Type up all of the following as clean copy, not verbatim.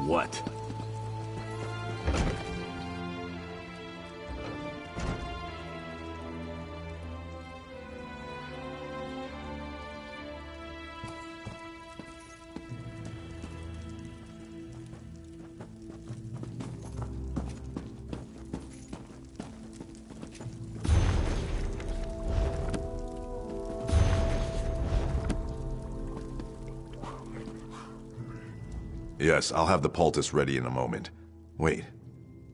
what? Yes, I'll have the poultice ready in a moment. Wait,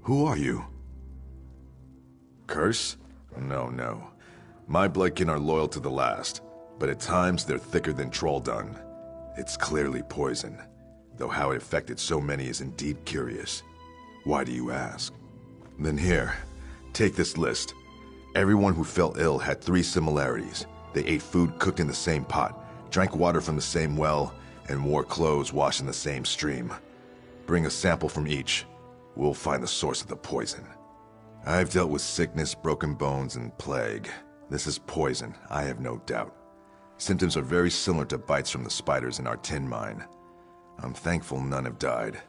who are you? Curse? No, no. My bloodkin are loyal to the last, but at times they're thicker than troll dung. It's clearly poison, though how it affected so many is indeed curious. Why do you ask? Then here, take this list. Everyone who fell ill had 3 similarities. They ate food cooked in the same pot, drank water from the same well, and wore clothes washed in the same stream. Bring a sample from each. We'll find the source of the poison. I've dealt with sickness, broken bones, and plague. This is poison, I have no doubt. Symptoms are very similar to bites from the spiders in our tin mine. I'm thankful none have died,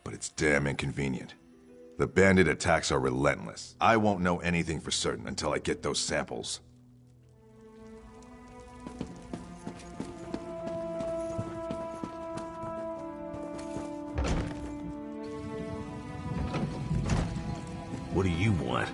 but it's damn inconvenient. The bandit attacks are relentless. I won't know anything for certain until I get those samples. What do you want?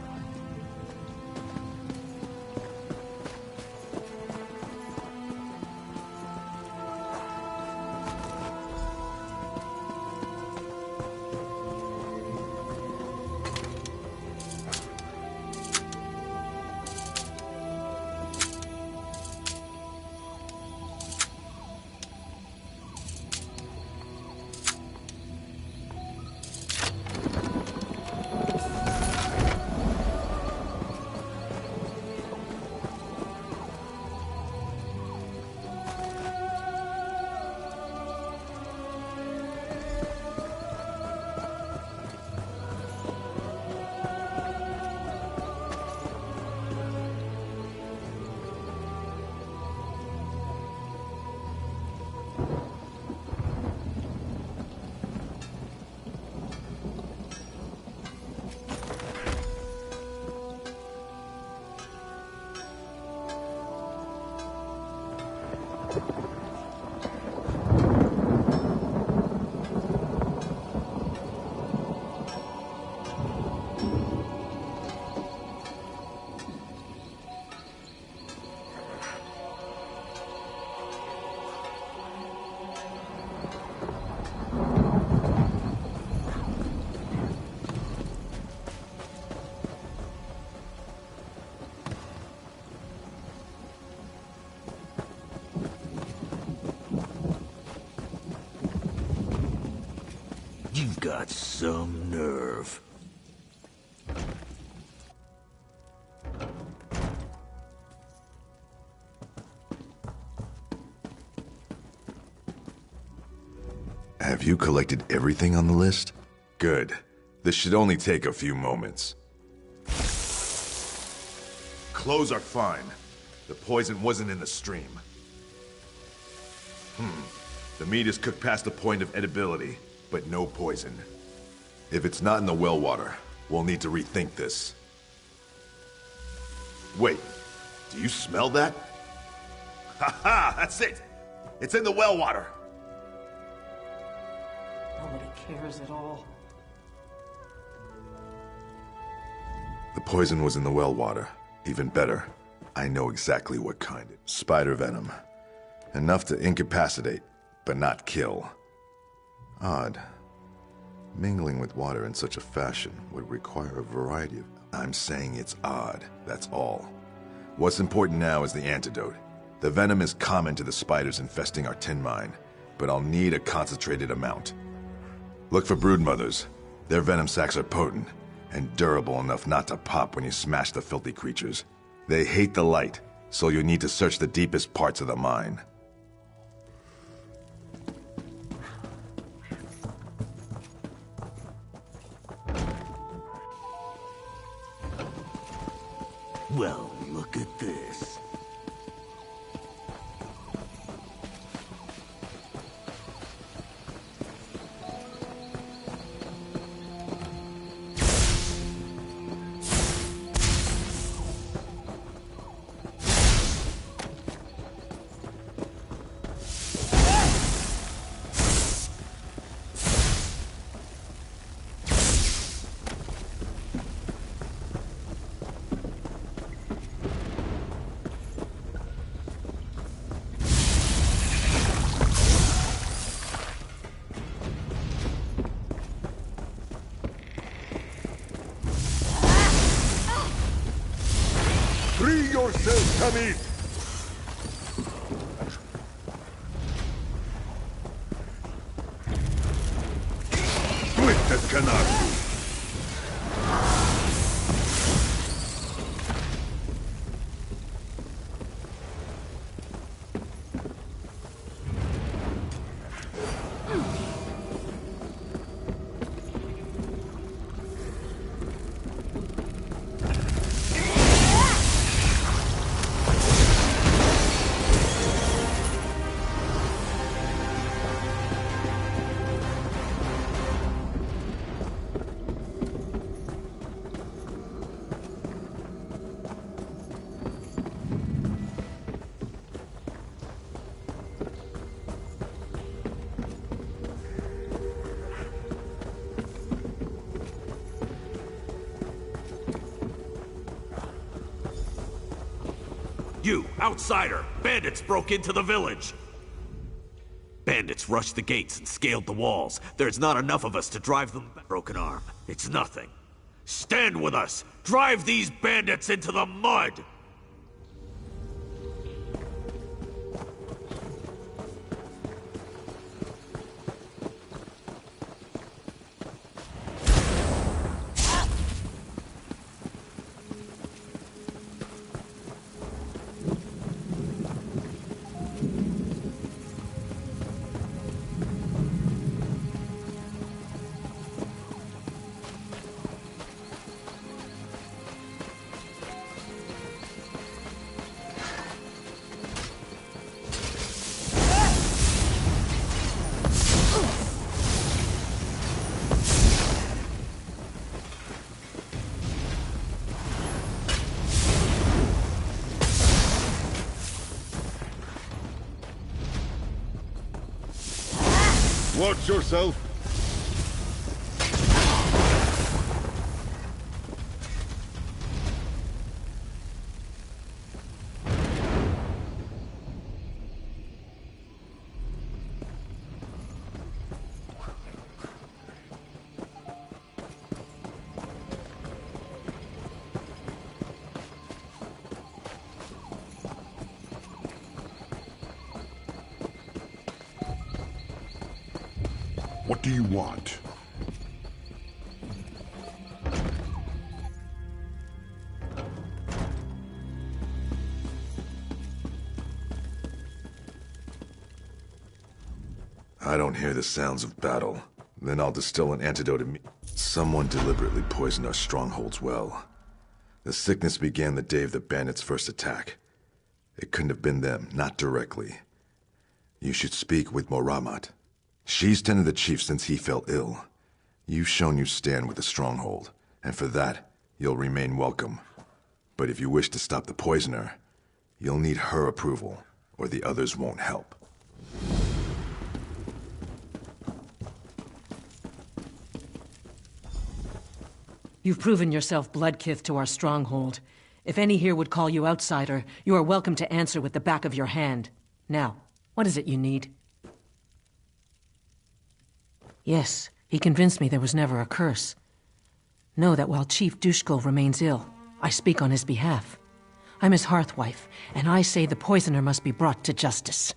You've got some nerve. Have you collected everything on the list? Good. This should only take a few moments. Clothes are fine. The poison wasn't in the stream. The meat is cooked past the point of edibility, but no poison. If it's not in the well water, we'll need to rethink this. Wait, do you smell that? Ha-ha! That's it! It's in the well water! Nobody cares at all. The poison was in the well water. Even better, I know exactly what kind. Spider venom. Enough to incapacitate, but not kill. Odd. Mingling with water in such a fashion would require a variety of... I'm saying it's odd, that's all. What's important now is the antidote. The venom is common to the spiders infesting our tin mine, but I'll need a concentrated amount. Look for broodmothers. Their venom sacs are potent, and durable enough not to pop when you smash the filthy creatures. They hate the light, so you'll need to search the deepest parts of the mine. Well, look at this. Come in! Swift as Kanaku! You, outsider! Bandits broke into the village! Bandits rushed the gates and scaled the walls. There's not enough of us to drive them back. Broken arm. It's nothing. Stand with us! Drive these bandits into the mud! Watch yourself! What do you want? I don't hear the sounds of battle. Then I'll distill an antidote Someone deliberately poisoned our strongholds well. The sickness began the day of the bandits' first attack. It couldn't have been them, not directly. You should speak with Moramat. She's tended the chief since he fell ill. You've shown you stand with the stronghold, and for that, you'll remain welcome. But if you wish to stop the poisoner, you'll need her approval, or the others won't help. You've proven yourself bloodkith to our stronghold. If any here would call you outsider, you are welcome to answer with the back of your hand. Now, what is it you need? Yes, he convinced me there was never a curse. Know that while Chief Dushkul remains ill, I speak on his behalf. I'm his hearthwife, and I say the poisoner must be brought to justice.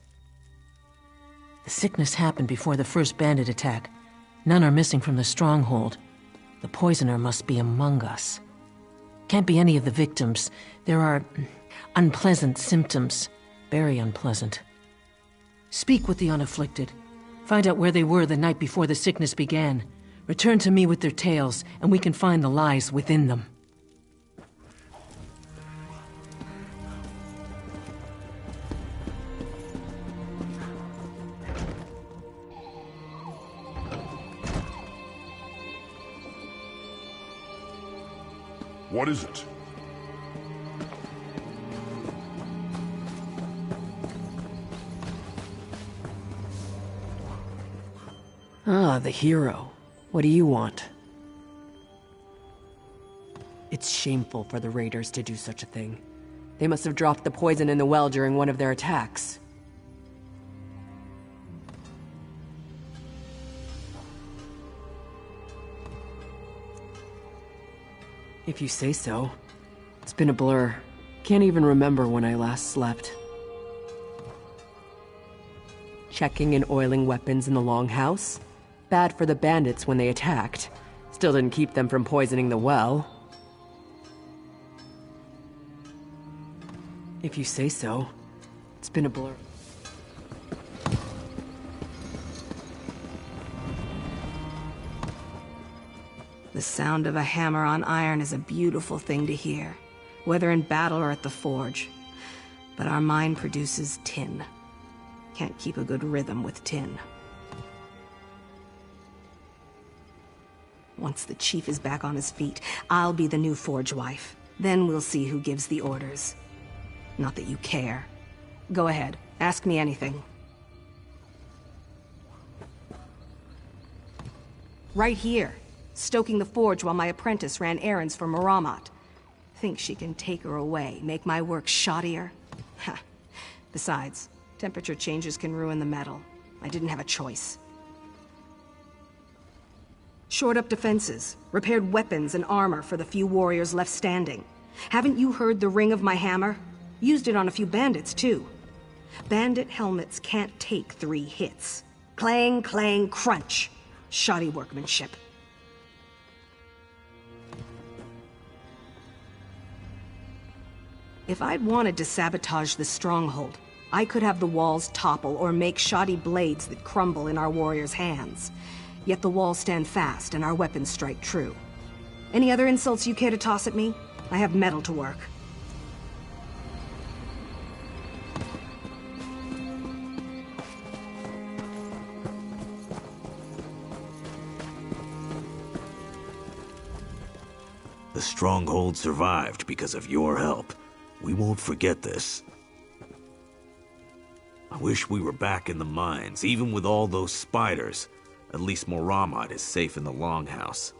The sickness happened before the first bandit attack. None are missing from the stronghold. The poisoner must be among us. Can't be any of the victims. There are unpleasant symptoms. Very unpleasant. Speak with the unafflicted. Find out where they were the night before the sickness began. Return to me with their tales, and we can find the lies within them. What is it? Ah, the hero. What do you want? It's shameful for the raiders to do such a thing. They must have dropped the poison in the well during one of their attacks. If you say so. It's been a blur. Can't even remember when I last slept. Checking and oiling weapons in the Longhouse? Bad for the bandits when they attacked. Still didn't keep them from poisoning the well. If you say so. It's been a blur. The sound of a hammer on iron is a beautiful thing to hear, whether in battle or at the forge. But our mine produces tin. Can't keep a good rhythm with tin. Once the chief is back on his feet, I'll be the new forge wife. Then we'll see who gives the orders. Not that you care. Go ahead, ask me anything. Right here, stoking the forge while my apprentice ran errands for Maramat. Think she can take her away, make my work shoddier? Ha. Besides, temperature changes can ruin the metal. I didn't have a choice. Shored up defenses, repaired weapons and armor for the few warriors left standing. Haven't you heard the ring of my hammer? Used it on a few bandits, too. Bandit helmets can't take 3 hits. Clang, clang, crunch. Shoddy workmanship. If I'd wanted to sabotage the stronghold, I could have the walls topple or make shoddy blades that crumble in our warriors' hands. Yet the walls stand fast and our weapons strike true. Any other insults you care to toss at me? I have metal to work. The stronghold survived because of your help. We won't forget this. I wish we were back in the mines, even with all those spiders. At least Maramat is safe in the Longhouse.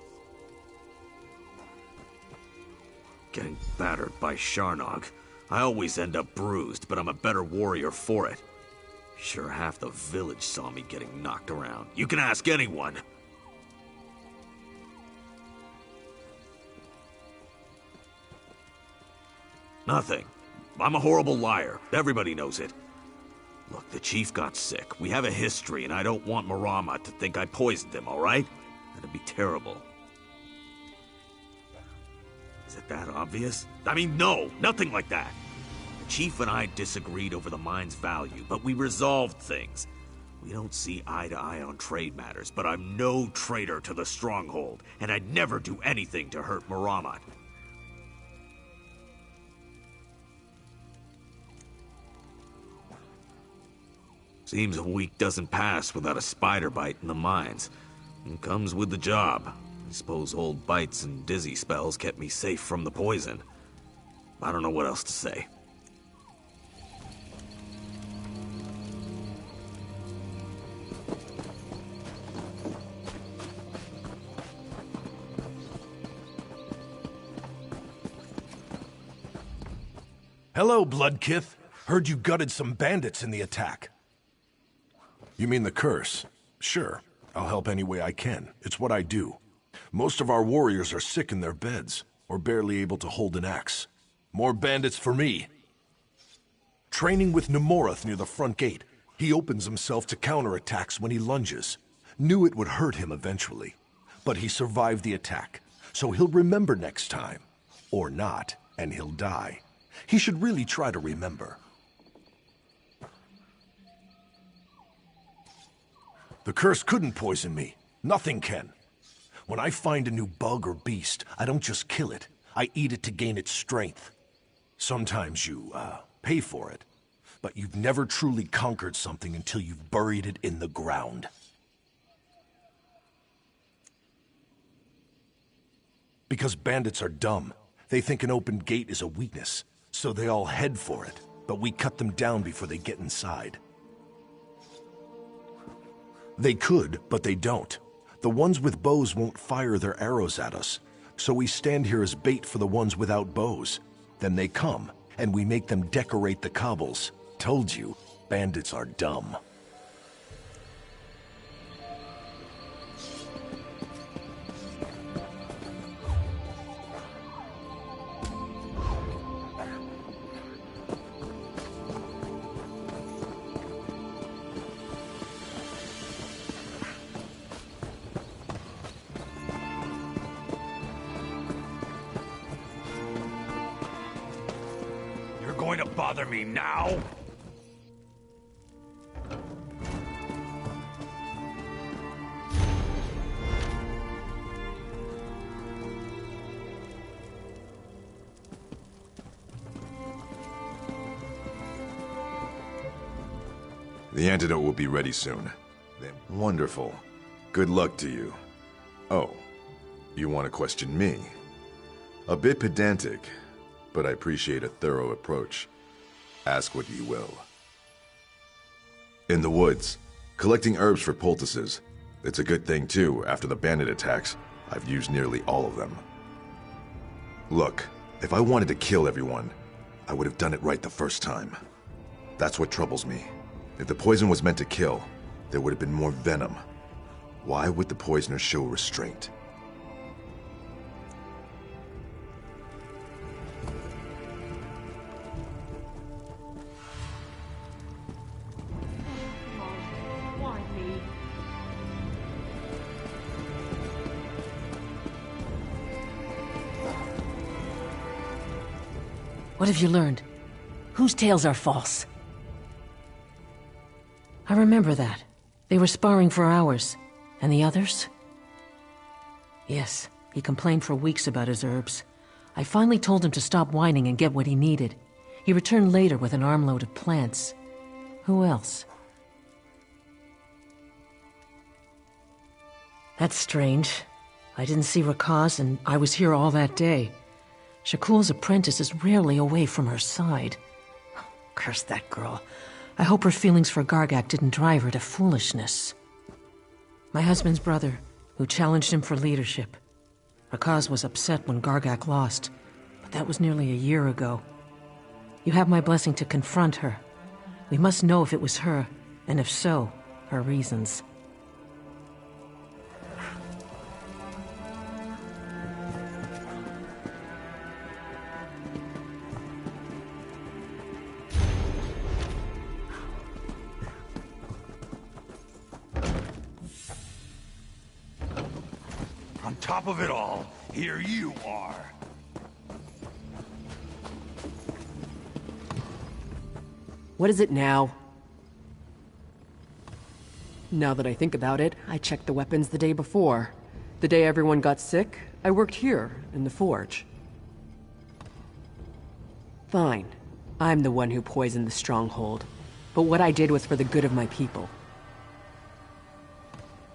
Getting battered by Sharnog. I always end up bruised, but I'm a better warrior for it. Sure half the village saw me getting knocked around. You can ask anyone. Nothing. I'm a horrible liar. Everybody knows it. Look, the chief got sick. We have a history, and I don't want Maramat to think I poisoned him, all right? That'd be terrible. Is it that obvious? I mean, no, nothing like that. The chief and I disagreed over the mine's value, but we resolved things. We don't see eye to eye on trade matters, but I'm no traitor to the stronghold, and I'd never do anything to hurt Maramat. Seems a week doesn't pass without a spider bite in the mines. It comes with the job. I suppose old bites and dizzy spells kept me safe from the poison. I don't know what else to say. Hello, Bloodkith. Heard you gutted some bandits in the attack. You mean the curse? Sure. I'll help any way I can. It's what I do. Most of our warriors are sick in their beds, or barely able to hold an axe. More bandits for me. Training with Nemorath near the front gate. He opens himself to counterattacks when he lunges. Knew it would hurt him eventually. But he survived the attack, so he'll remember next time. Or not, and he'll die. He should really try to remember. The curse couldn't poison me. Nothing can. When I find a new bug or beast, I don't just kill it. I eat it to gain its strength. Sometimes you, pay for it. But you've never truly conquered something until you've buried it in the ground. Because bandits are dumb. They think an open gate is a weakness. So they all head for it. But we cut them down before they get inside. They could, but they don't. The ones with bows won't fire their arrows at us, so we stand here as bait for the ones without bows. Then they come, and we make them decorate the cobbles. Told you, bandits are dumb. going to bother me now? The antidote will be ready soon. Wonderful. Good luck to you. Oh, you want to question me? A bit pedantic, but I appreciate a thorough approach. Ask what you will. In the woods, collecting herbs for poultices. It's a good thing too, after the bandit attacks. I've used nearly all of them. Look, if I wanted to kill everyone, I would have done it right the first time. That's what troubles me. If the poison was meant to kill, there would have been more venom. Why would the poisoner show restraint? Why me? What have you learned? Whose tales are false? I remember that. They were sparring for hours. And the others? Yes, he complained for weeks about his herbs. I finally told him to stop whining and get what he needed. He returned later with an armload of plants. Who else? That's strange. I didn't see Rakaz, and I was here all that day. Shakul's apprentice is rarely away from her side. Curse that girl. I hope her feelings for Gargak didn't drive her to foolishness. My husband's brother, who challenged him for leadership. Rakaz was upset when Gargak lost, but that was nearly a year ago. You have my blessing to confront her. We must know if it was her, and if so, her reasons. On top of it all, here you are. What is it now? Now that I think about it, I checked the weapons the day before. The day everyone got sick, I worked here, in the forge. Fine. I'm the one who poisoned the stronghold. But what I did was for the good of my people.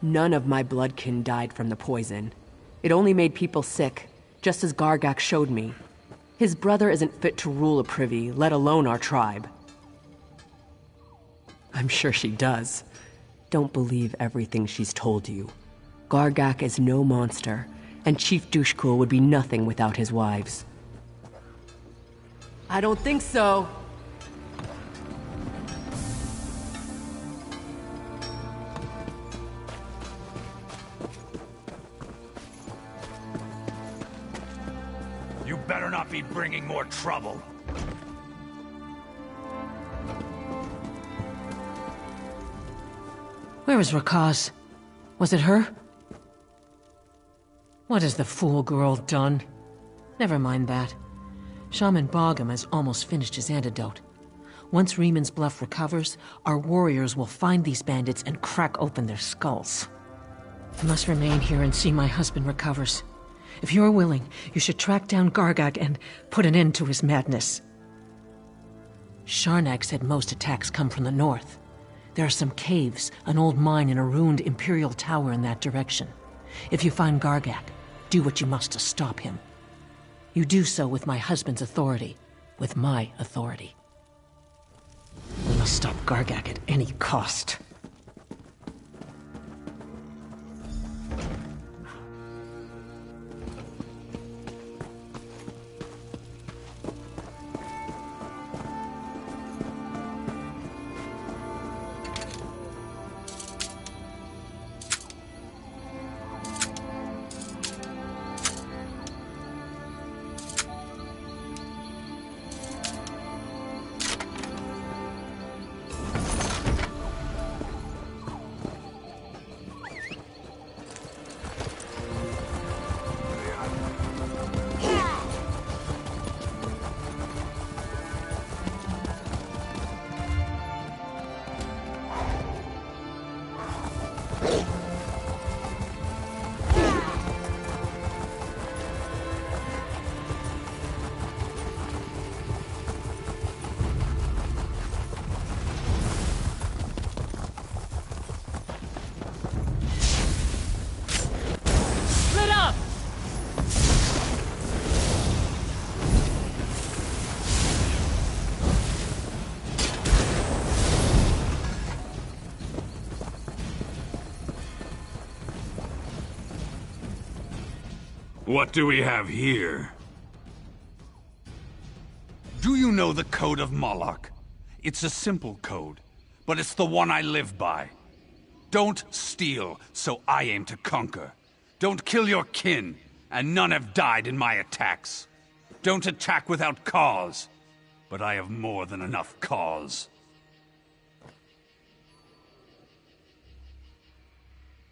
None of my bloodkin died from the poison. It only made people sick, just as Gargak showed me. His brother isn't fit to rule a privy, let alone our tribe. I'm sure she does. Don't believe everything she's told you. Gargak is no monster, and Chief Dushkul would be nothing without his wives. I don't think so. You better not be bringing more trouble. Where is Rakaz? Was it her? What has the fool girl done? Never mind that. Shaman Bogum has almost finished his antidote. Once Reeman's Bluff recovers, our warriors will find these bandits and crack open their skulls. I must remain here and see my husband recovers. If you're willing, you should track down Gargak and put an end to his madness. Sharnak said most attacks come from the north. There are some caves, an old mine, and a ruined Imperial tower in that direction. If you find Gargak, do what you must to stop him. You do so with my husband's authority, with my authority. We must stop Gargak at any cost. What do we have here? Do you know the Code of Moloch? It's a simple code, but it's the one I live by. Don't steal, so I aim to conquer. Don't kill your kin, and none have died in my attacks. Don't attack without cause, but I have more than enough cause.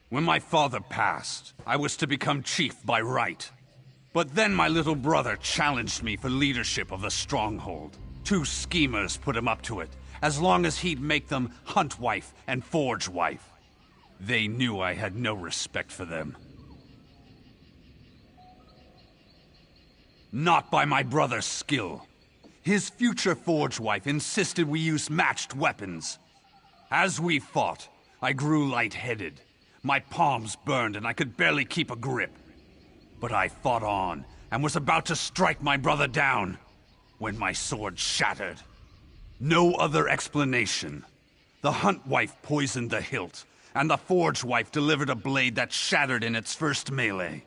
When my father passed, I was to become chief by right. But then my little brother challenged me for leadership of the stronghold. 2 schemers put him up to it, as long as he'd make them Hunt Wife and Forge Wife. They knew I had no respect for them. Not by my brother's skill. His future Forge Wife insisted we use matched weapons. As we fought, I grew lightheaded. My palms burned and I could barely keep a grip. But I fought on, and was about to strike my brother down, when my sword shattered. No other explanation. The Hunt Wife poisoned the hilt, and the Forge Wife delivered a blade that shattered in its first melee.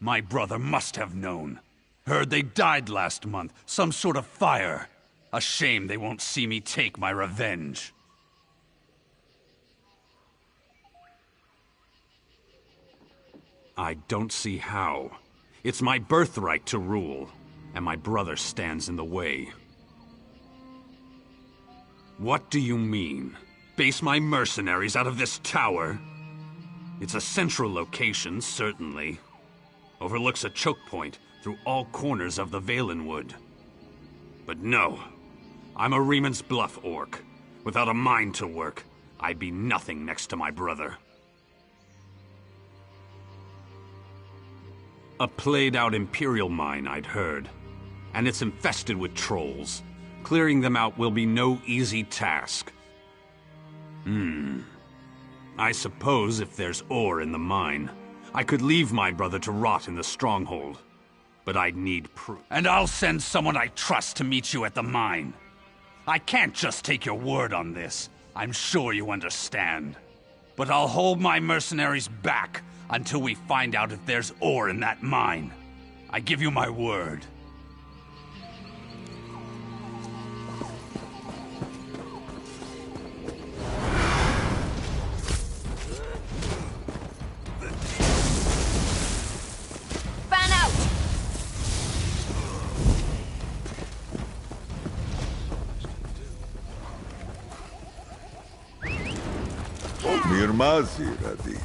My brother must have known. Heard they died last month, some sort of fire. A shame they won't see me take my revenge. I don't see how. It's my birthright to rule, and my brother stands in the way. What do you mean? Base my mercenaries out of this tower? It's a central location, certainly. Overlooks a choke point through all corners of the Valenwood. But no, I'm a Reman's Bluff orc. Without a mind to work, I'd be nothing next to my brother. A played-out Imperial mine, I'd heard. And it's infested with trolls. Clearing them out will be no easy task. I suppose if there's ore in the mine, I could leave my brother to rot in the stronghold. But I'd need proof. And I'll send someone I trust to meet you at the mine. I can't just take your word on this. I'm sure you understand. But I'll hold my mercenaries back until we find out if there's ore in that mine. I give you my word. Fan out! Mirmazi, Radit.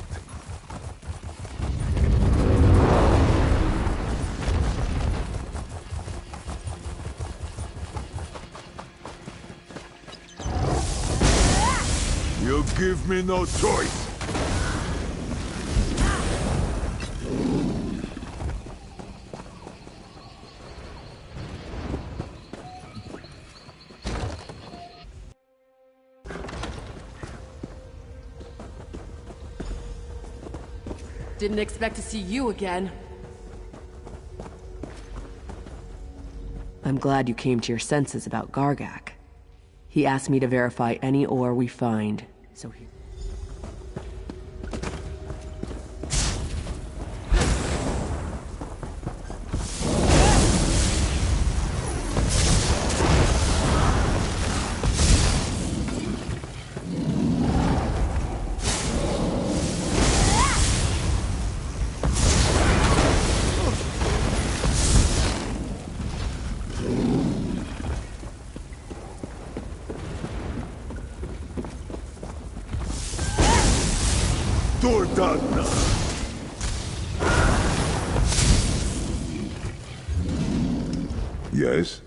You give me no choice. Didn't expect to see you again. I'm glad you came to your senses about Gargak. He asked me to verify any ore we find, so he... Dordana. Yes?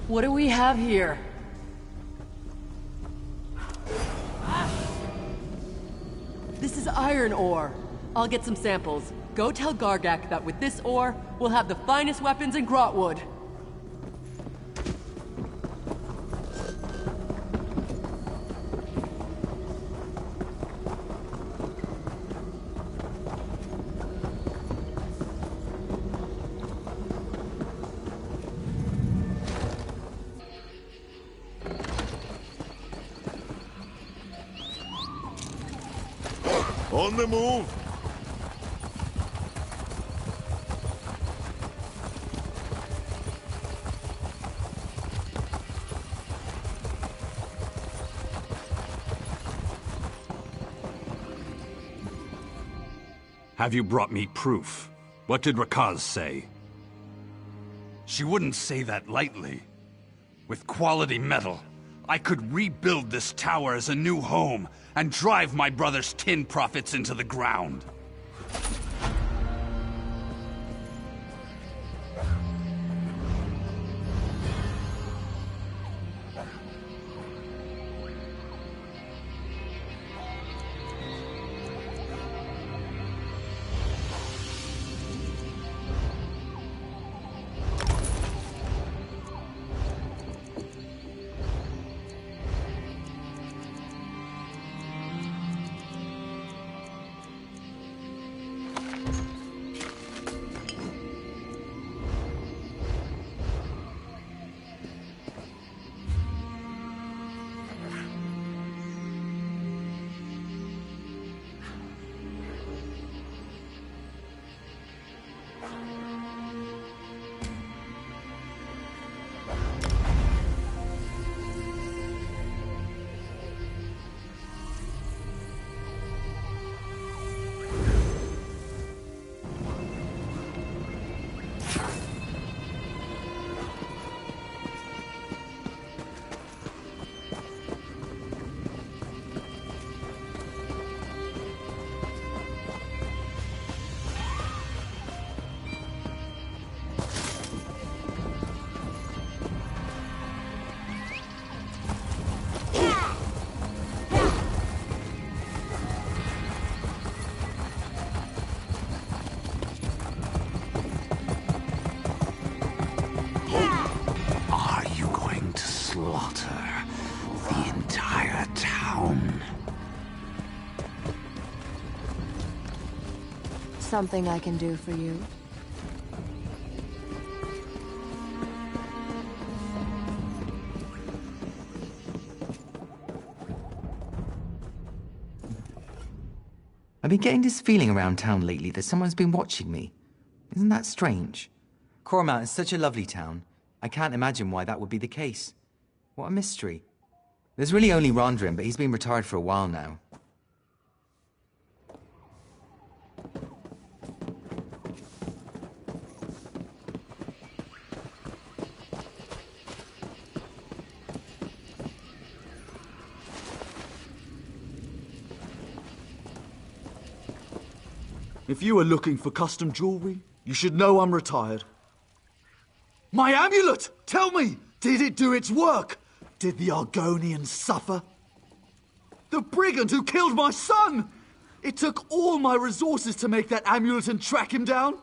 What do we have here? This is iron ore. I'll get some samples. Go tell Gargak that with this ore, we'll have the finest weapons in Grotwood. On the move! Have you brought me proof? What did Rakaz say? She wouldn't say that lightly. With quality metal, I could rebuild this tower as a new home and drive my brother's tin profits into the ground. Something I can do for you? I've been getting this feeling around town lately that someone's been watching me. Isn't that strange? Cormount is such a lovely town. I can't imagine why that would be the case. What a mystery. There's really only Rondrin, but he's been retired for a while now. If you are looking for custom jewelry, you should know I'm retired. My amulet! Tell me! Did it do its work? Did the Argonians suffer? The brigand who killed my son! It took all my resources to make that amulet and track him down.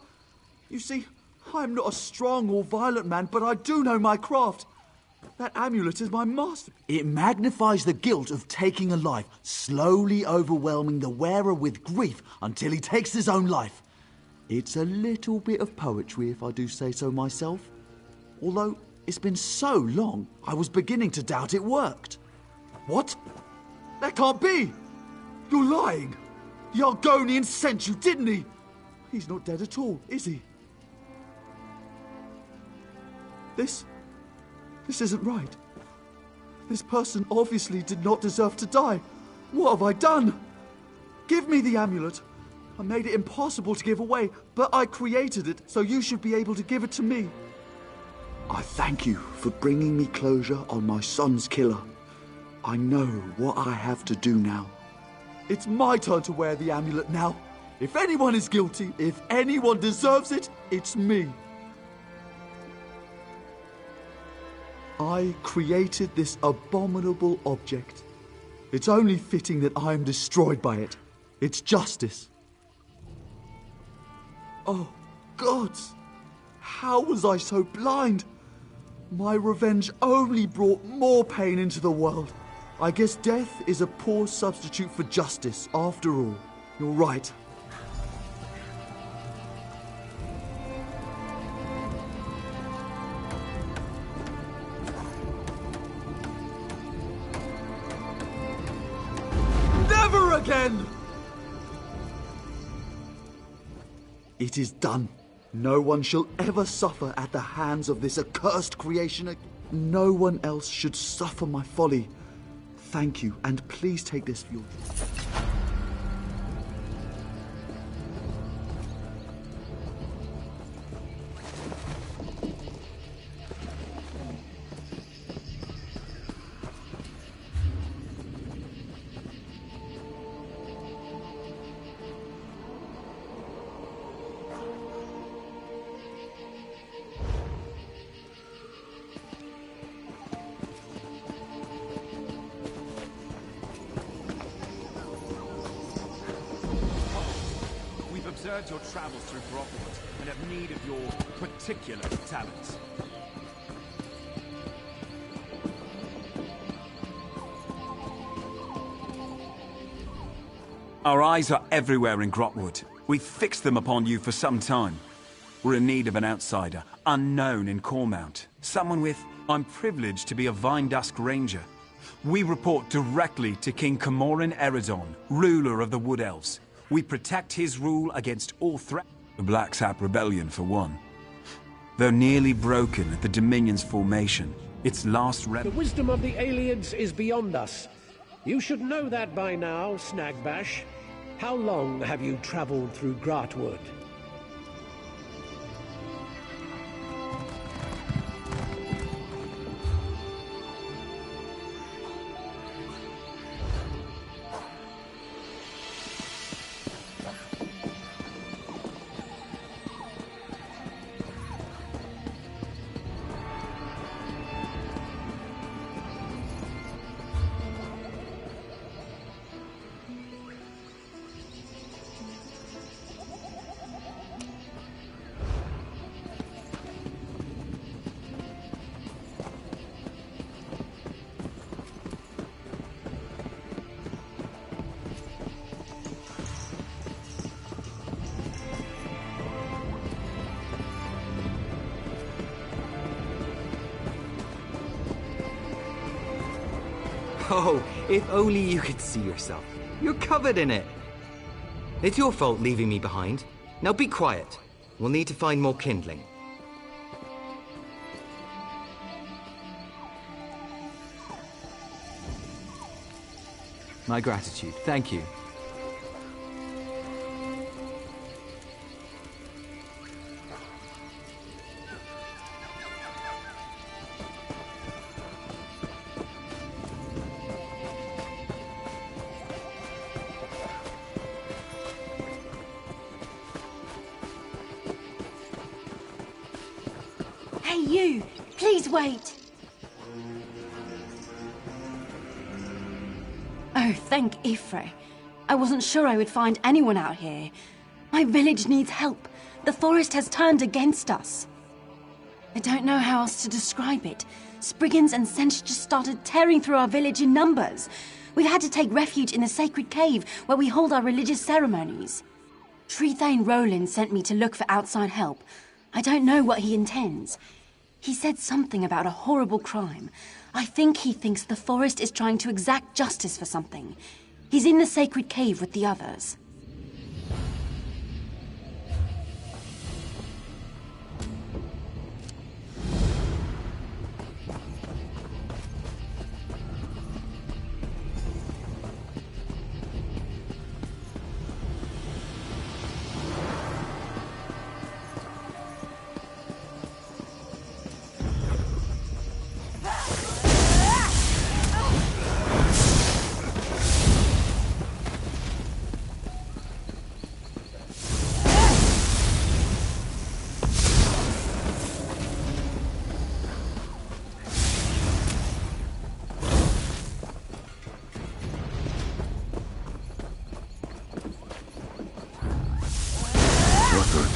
You see, I'm not a strong or violent man, but I do know my craft. That amulet is my master. It magnifies the guilt of taking a life, slowly overwhelming the wearer with grief until he takes his own life. It's a little bit of poetry, if I do say so myself. Although it's been so long, I was beginning to doubt it worked. What? That can't be! You're lying! The Argonian sent you, didn't he? He's not dead at all, is he? This isn't right. This person obviously did not deserve to die. What have I done? Give me the amulet. I made it impossible to give away, but I created it, so you should be able to give it to me. I thank you for bringing me closure on my son's killer. I know what I have to do now. It's my turn to wear the amulet now. If anyone is guilty, if anyone deserves it, it's me. I created this abominable object. It's only fitting that I am destroyed by it. It's justice. Oh, gods! How was I so blind? My revenge only brought more pain into the world. I guess death is a poor substitute for justice, after all. You're right. Never again! It is done. No one shall ever suffer at the hands of this accursed creation. No one else should suffer my folly. Thank you, and please take this for your... Observed your travels through Grotwood and have need of your particular talents. Our eyes are everywhere in Grotwood. We've fixed them upon you for some time. We're in need of an outsider, unknown in Cormount. Someone with... I'm privileged to be a Vinedusk Ranger. We report directly to King Camorin Eredon, ruler of the Wood Elves. We protect his rule against all threats. The Black Sap Rebellion, for one. Though nearly broken at the Dominion's formation, its last The wisdom of the Ayleids is beyond us. You should know that by now, Snagbash. How long have you traveled through Grotwood? Oh, if only you could see yourself. You're covered in it. It's your fault leaving me behind. Now be quiet. We'll need to find more kindling. My gratitude. Thank you. Hey, you! Please wait! Oh, thank Ifre. I wasn't sure I would find anyone out here. My village needs help. The forest has turned against us. I don't know how else to describe it. Spriggans and Sench just started tearing through our village in numbers. We've had to take refuge in the sacred cave where we hold our religious ceremonies. Trethane Roland sent me to look for outside help. I don't know what he intends. He said something about a horrible crime. I think he thinks the forest is trying to exact justice for something. He's in the sacred cave with the others.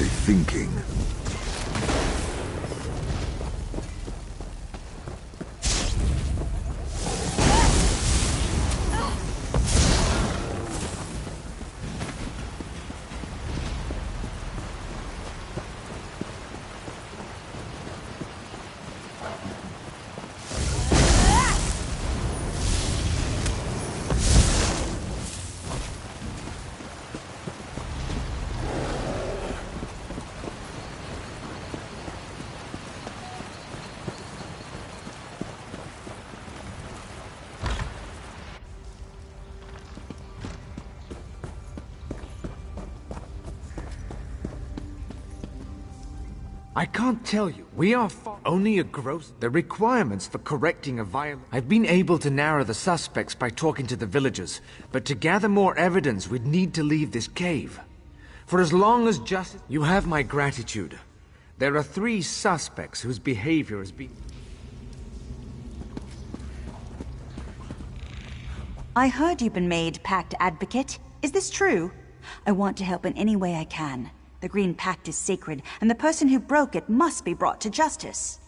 they thinking? I can't tell you. We are only a gross... The requirements for correcting a violation... I've been able to narrow the suspects by talking to the villagers, but to gather more evidence, we'd need to leave this cave. For as long as justice... You have my gratitude. There are 3 suspects whose behavior has been... I heard you've been made Pact Advocate. Is this true? I want to help in any way I can. The Green Pact is sacred, and the person who broke it must be brought to justice.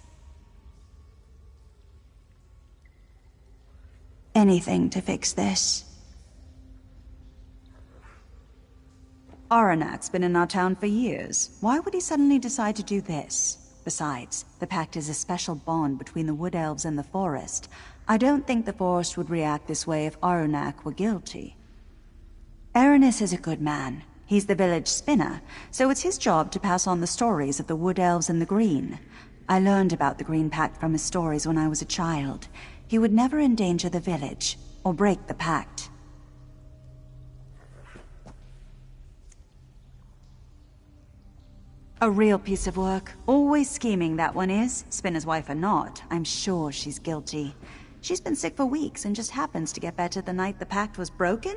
Anything to fix this. Aronak's been in our town for years. Why would he suddenly decide to do this? Besides, the Pact is a special bond between the Wood Elves and the Forest. I don't think the Forest would react this way if Aronak were guilty. Aranis is a good man. He's the village spinner, so it's his job to pass on the stories of the Wood Elves and the Green. I learned about the Green Pact from his stories when I was a child. He would never endanger the village, or break the pact. A real piece of work. Always scheming, that one is. Spinner's wife or not, I'm sure she's guilty. She's been sick for weeks and just happens to get better the night the pact was broken?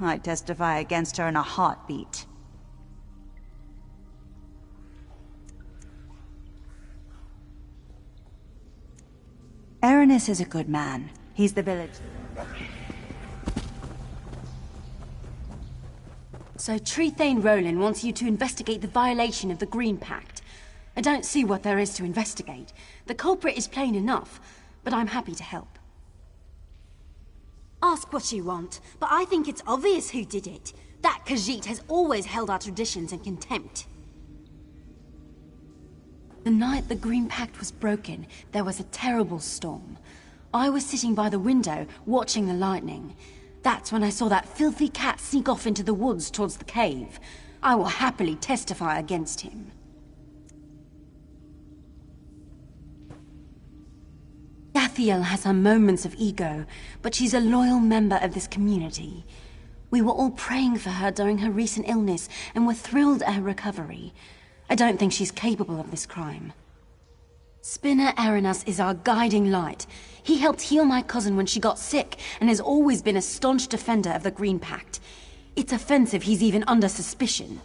I testify against her in a heartbeat. Aranis is a good man. He's the village... So Trethane Roland wants you to investigate the violation of the Green Pact. I don't see what there is to investigate. The culprit is plain enough, but I'm happy to help. Ask what you want, but I think it's obvious who did it. That Khajiit has always held our traditions in contempt. The night the Green Pact was broken, there was a terrible storm. I was sitting by the window, watching the lightning. That's when I saw that filthy cat sneak off into the woods towards the cave. I will happily testify against him. Gathiel has her moments of ego, but she's a loyal member of this community. We were all praying for her during her recent illness, and were thrilled at her recovery. I don't think she's capable of this crime. Spinner Aranas is our guiding light. He helped heal my cousin when she got sick, and has always been a staunch defender of the Green Pact. It's offensive he's even under suspicion.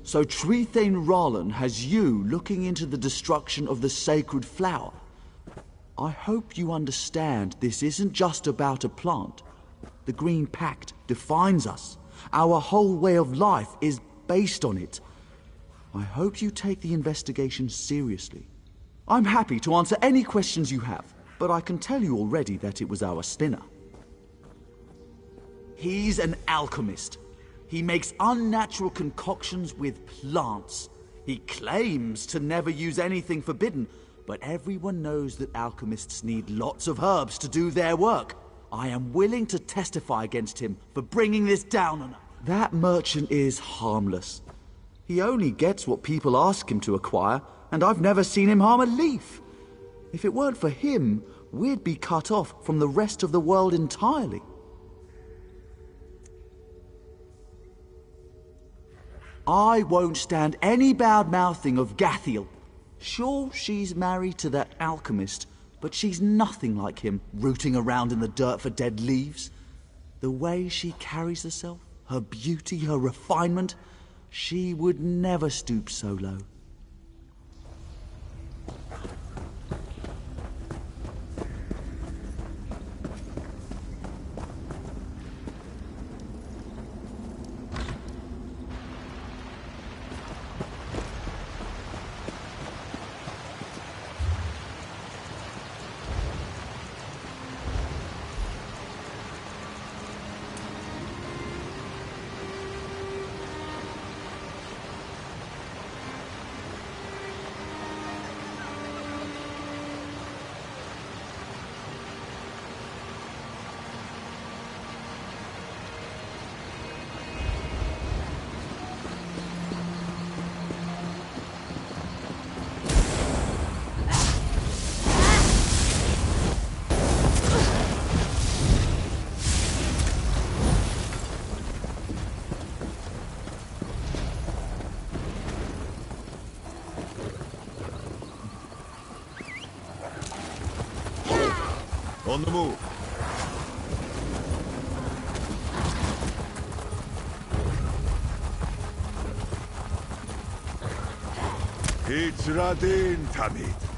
So Trethane Roland has you looking into the destruction of the sacred flower. I hope you understand this isn't just about a plant. The Green Pact defines us. Our whole way of life is based on it. I hope you take the investigation seriously. I'm happy to answer any questions you have, but I can tell you already that it was our spinner. He's an alchemist. He makes unnatural concoctions with plants. He claims to never use anything forbidden, but everyone knows that alchemists need lots of herbs to do their work. I am willing to testify against him for bringing this down on him. That merchant is harmless. He only gets what people ask him to acquire, and I've never seen him harm a leaf. If it weren't for him, we'd be cut off from the rest of the world entirely. I won't stand any bad-mouthing of Gathiel. Sure, she's married to that alchemist, but she's nothing like him, rooting around in the dirt for dead leaves. The way she carries herself, her beauty, her refinement, She would never stoop so low. On the move. It's Radin, Tamid.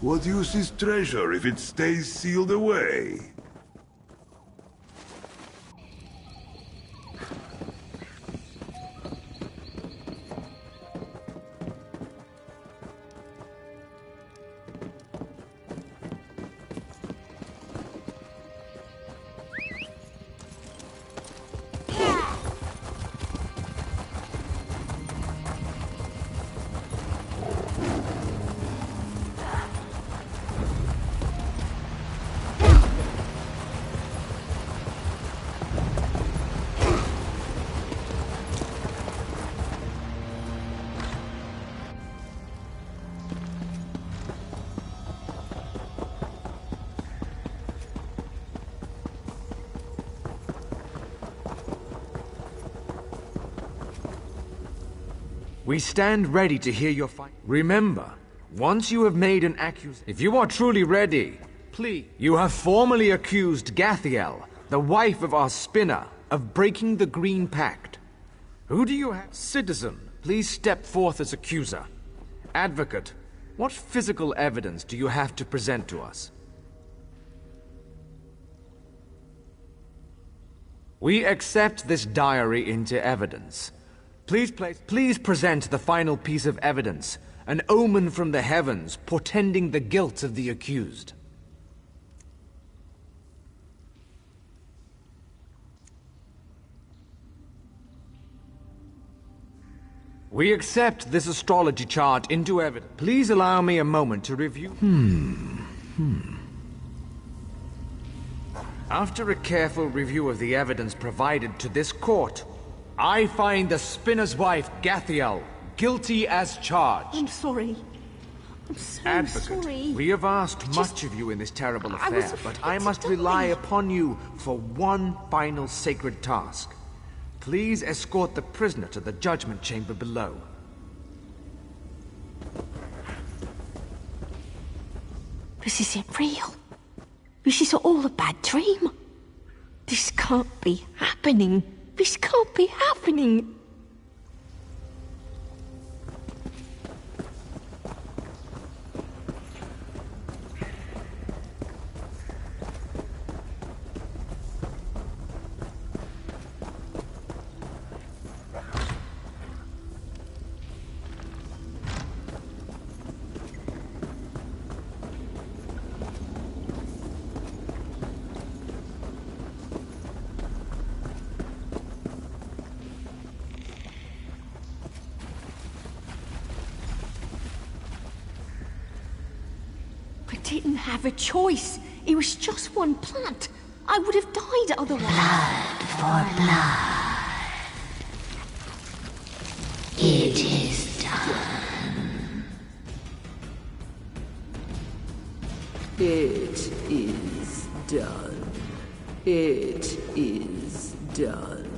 What use is treasure if it stays sealed away? We stand ready to hear your fight. Remember, once you have made an accusation, if you are truly ready, please. You have formally accused Gathiel, the wife of our spinner, of breaking the Green Pact. Who do you have? Citizen, please step forth as accuser. Advocate, what physical evidence do you have to present to us? We accept this diary into evidence. Please present the final piece of evidence, an omen from the heavens portending the guilt of the accused. We accept this astrology chart into evidence. Please allow me a moment to review. After a careful review of the evidence provided to this court, I find the spinner's wife, Gathiel, guilty as charged. I'm sorry. I'm so Advocate, sorry. we have asked much of you in this terrible affair, but I must rely upon you for one final sacred task. Please escort the prisoner to the judgment chamber below. This isn't real. This is all a bad dream. This can't be happening. This can't be happening. I didn't have a choice. It was just one plant. I would have died otherwise. Blood for blood. It is done. It is done. It is done.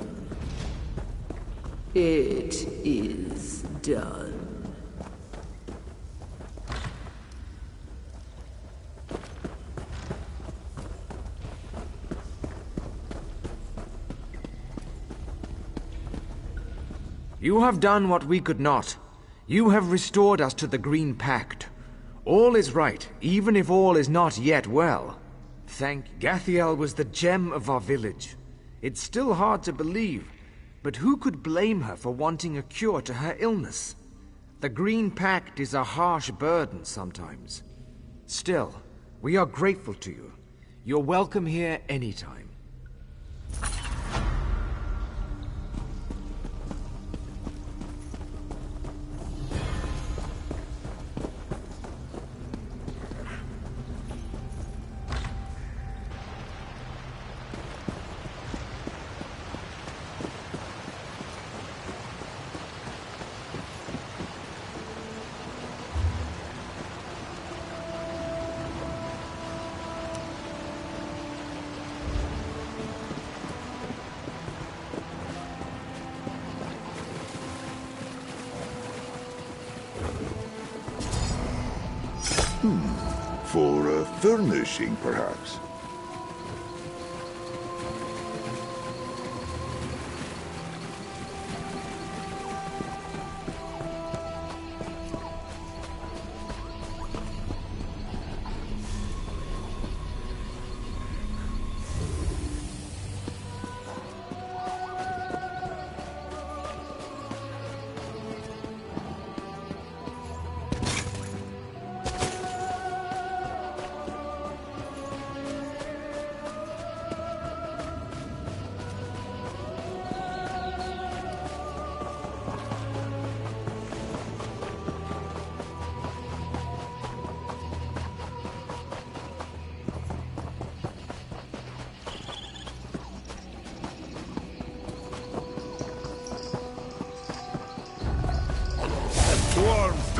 It is done. You have done what we could not. You have restored us to the Green Pact. All is right, even if all is not yet well. Gathiel was the gem of our village. It's still hard to believe, but who could blame her for wanting a cure to her illness? The Green Pact is a harsh burden sometimes. Still, we are grateful to you. You're welcome here anytime. For furnishing, perhaps.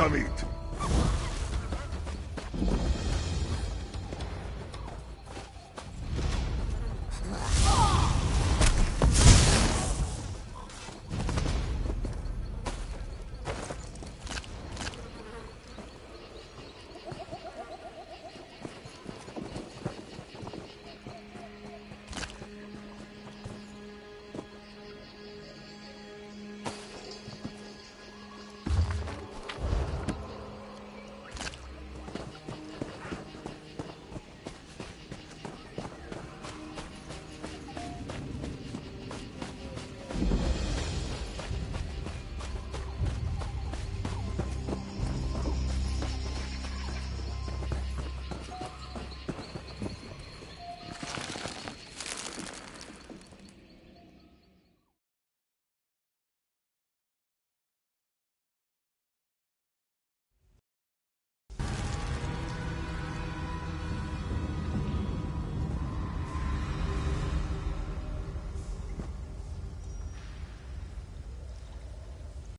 coming.